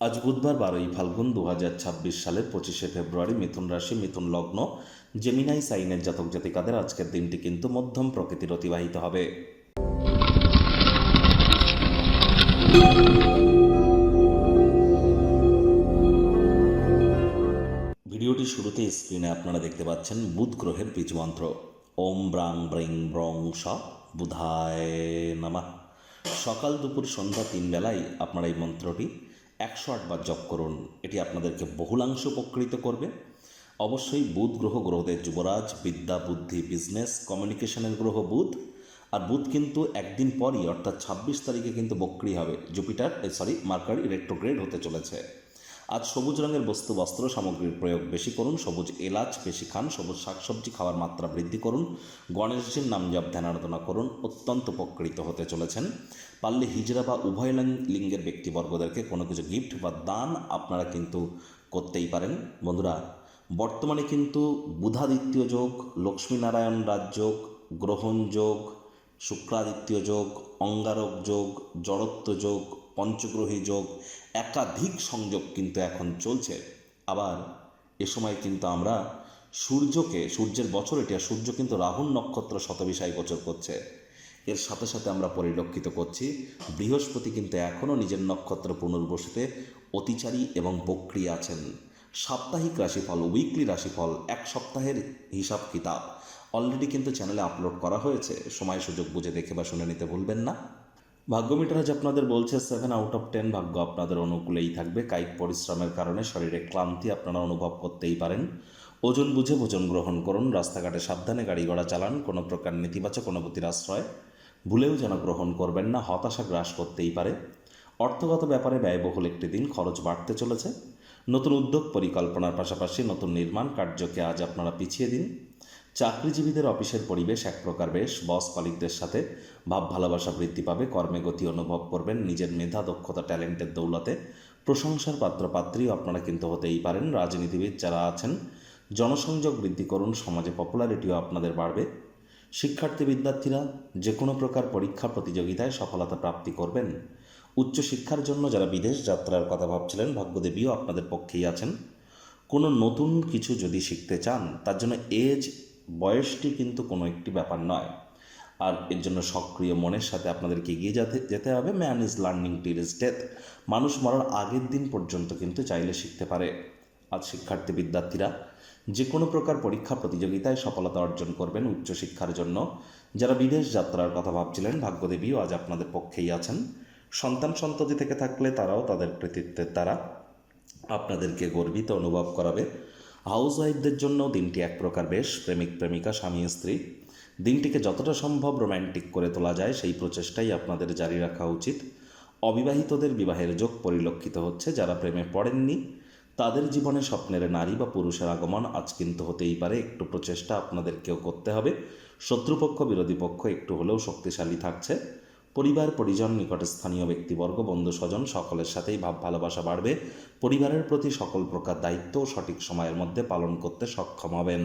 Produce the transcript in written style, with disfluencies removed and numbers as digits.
আজ বুধবার 12ই ফাল্গুন 2026 সালের 25শে ফেব্রুয়ারি। মিথুন রাশি, মিথুন লগ্ন, জেমিনাই সাইনের জাতক জাতিকাদের আজকের দিনটি কিন্তু মধ্যম প্রকৃতির অতিবাহিত হবে। ভিডিওটি শুরুতে স্ক্রিনে আপনারা দেখতে পাচ্ছেন বুধ গ্রহের বীজ মন্ত্র ওম ব্রাং ব্রিং ব্রং স বুধায় নমঃ। সকাল দুপুর সন্ধ্যা 3 বেলায় আপনারা এই মন্ত্রটি 108 বার জপ করুন। এটি আপনাদেরকে বহুলাংশ উপকৃত করবে। অবশ্যই বুধ গ্রহ, গ্রহদের যুবরাজ, বিদ্যা, বুদ্ধি, বিজনেস, কমিউনিকেশনের গ্রহ বুধ। আর বুধ কিন্তু একদিন পরই অর্থাৎ 26 তারিখে কিন্তু বক্রী হবে। মার্কারি রেট্রোগ্রেড হতে চলেছে। আজ সবুজ রঙের বস্তু, বস্ত্র সামগ্রীর প্রয়োগ বেশি করুন। সবুজ এলাচ বেশি খান। সবুজ শাকসবজি খাওয়ার মাত্রা বৃদ্ধি করুন। গণেশজির নাম জপ ধ্যান আরাধনা করুন। অত্যন্ত উপকৃত হতে চলেছেন। পারলে হিজড়া বা উভয় লিঙ্গের ব্যক্তিবর্গদেরকে কোনো কিছু গিফট বা দান আপনারা কিন্তু করতেই পারেন। বন্ধুরা, বর্তমানে কিন্তু বুধাদিত্য যোগ, লক্ষ্মীনারায়ণ রাজযোগ, গ্রহণ যোগ, শুক্রাদিত্য যোগ, অঙ্গারক যোগ, জড়ত্ব যোগ, পঞ্চগ্রহী যোগ, একাধিক সংযোগ কিন্তু এখন চলছে। আবার এ সময় কিন্তু আমরা সূর্যের বছর এটি, আর সূর্য কিন্তু রাহুর নক্ষত্র শতবিষায় গোচর করছে। এর সাথে সাথে আমরা পরিলক্ষিত করছি বৃহস্পতি কিন্তু এখনও নিজের নক্ষত্র পুনর্বসুতে অতিচারী এবং বক্রী আছেন। সাপ্তাহিক রাশিফল, উইকলি রাশিফল, এক সপ্তাহের হিসাব কিতাব অলরেডি কিন্তু চ্যানেলে আপলোড করা হয়েছে। সময় সুযোগ বুঝে দেখে বা শুনে নিতে ভুলবেন না। ভাগ্য মিটার আজ আপনাদের বলছে 7/10 ভাগ্য আপনাদের অনুকূলেই থাকবে। কায়িক পরিশ্রমের কারণে শরীরে ক্লান্তি আপনারা অনুভব করতেই পারেন। ওজন বুঝে ভোজন গ্রহণ করুন। রাস্তাঘাটে সাবধানে গাড়ি ঘোড়া চালান। কোনো প্রকার নেতিবাচক অনুভূতির আশ্রয় ভুলেও যেন গ্রহণ করবেন না, হতাশা গ্রাস করতেই পারে। অর্থগত ব্যাপারে ব্যয়বহুল একটি দিন, খরচ বাড়তে চলেছে। নতুন উদ্যোগ পরিকল্পনার পাশাপাশি নতুন নির্মাণ কার্যকে আজ আপনারা পিছিয়ে দিন। চাকরিজীবীদের অফিসের পরিবেশ এক প্রকার বেশ। বস কলিগদের সাথে ভাব ভালোবাসা বৃদ্ধি পাবে। কর্মে গতি অনুভব করবেন। নিজের মেধা, দক্ষতা, ট্যালেন্টের দৌলতে প্রশংসার পাত্রপাত্রী আপনারা কিন্তু হতেই পারেন। রাজনীতিবিদ যারা আছেন, জনসংযোগ বৃদ্ধি করুন। সমাজে পপুলারিটিও আপনাদের বাড়বে। শিক্ষার্থী বিদ্যার্থীরা যে কোনো প্রকার পরীক্ষা প্রতিযোগিতায় সফলতা প্রাপ্তি করবেন। উচ্চশিক্ষার জন্য যারা বিদেশ যাত্রার কথা ভাবছিলেন, ভাগ্যদেবীও আপনাদের পক্ষেই আছেন। কোনো নতুন কিছু যদি শিখতে চান, তার জন্য বয়সটি কিন্তু কোনো একটি ব্যাপার নয়। আর এর জন্য সক্রিয় মনের সাথে আপনাদেরকে এগিয়ে যেতে হবে। Man is learning till is death. মানুষ মরার আগের দিন পর্যন্ত কিন্তু চাইলে শিখতে পারে। আজ শিক্ষার্থী বিদ্যার্থীরা যে কোনো প্রকার পরীক্ষা প্রতিযোগিতায় সফলতা অর্জন করবেন। উচ্চশিক্ষার জন্য যারা বিদেশ যাত্রার কথা ভাবছিলেন, ভাগ্যদেবীও আজ আপনাদের পক্ষেই আছেন। সন্তান সন্ততি থেকে থাকলে তারাও তাদের কৃতিত্বের দ্বারা আপনাদেরকে গর্বিত অনুভব করাবে। হাউস ওয়াইফদের জন্য দিনটি এক প্রকার বেশ। প্রেমিক প্রেমিকা, স্বামী স্ত্রী দিনটিকে যতটা সম্ভব রোম্যান্টিক করে তোলা যায় সেই প্রচেষ্টাই আপনাদের জারি রাখা উচিত। অবিবাহিতদের বিবাহের যোগ পরিলক্ষিত হচ্ছে। যারা প্রেমে পড়েননি তাদের জীবনে স্বপ্নের নারী বা পুরুষের আগমন আজ কিন্তু হতেই পারে। একটু প্রচেষ্টা আপনাদেরকেও করতে হবে। শত্রুপক্ষ, বিরোধী পক্ষ একটু হলেও শক্তিশালী থাকছে। পরিবার, পরিজন, নিকটস্থানীয় ব্যক্তিবর্গ, বন্ধু স্বজন সকলের সাথেই ভাব ভালোবাসা বাড়বে। পরিবারের প্রতি সকল প্রকার দায়িত্ব সঠিক সময়ের মধ্যে পালন করতে সক্ষম হবেন।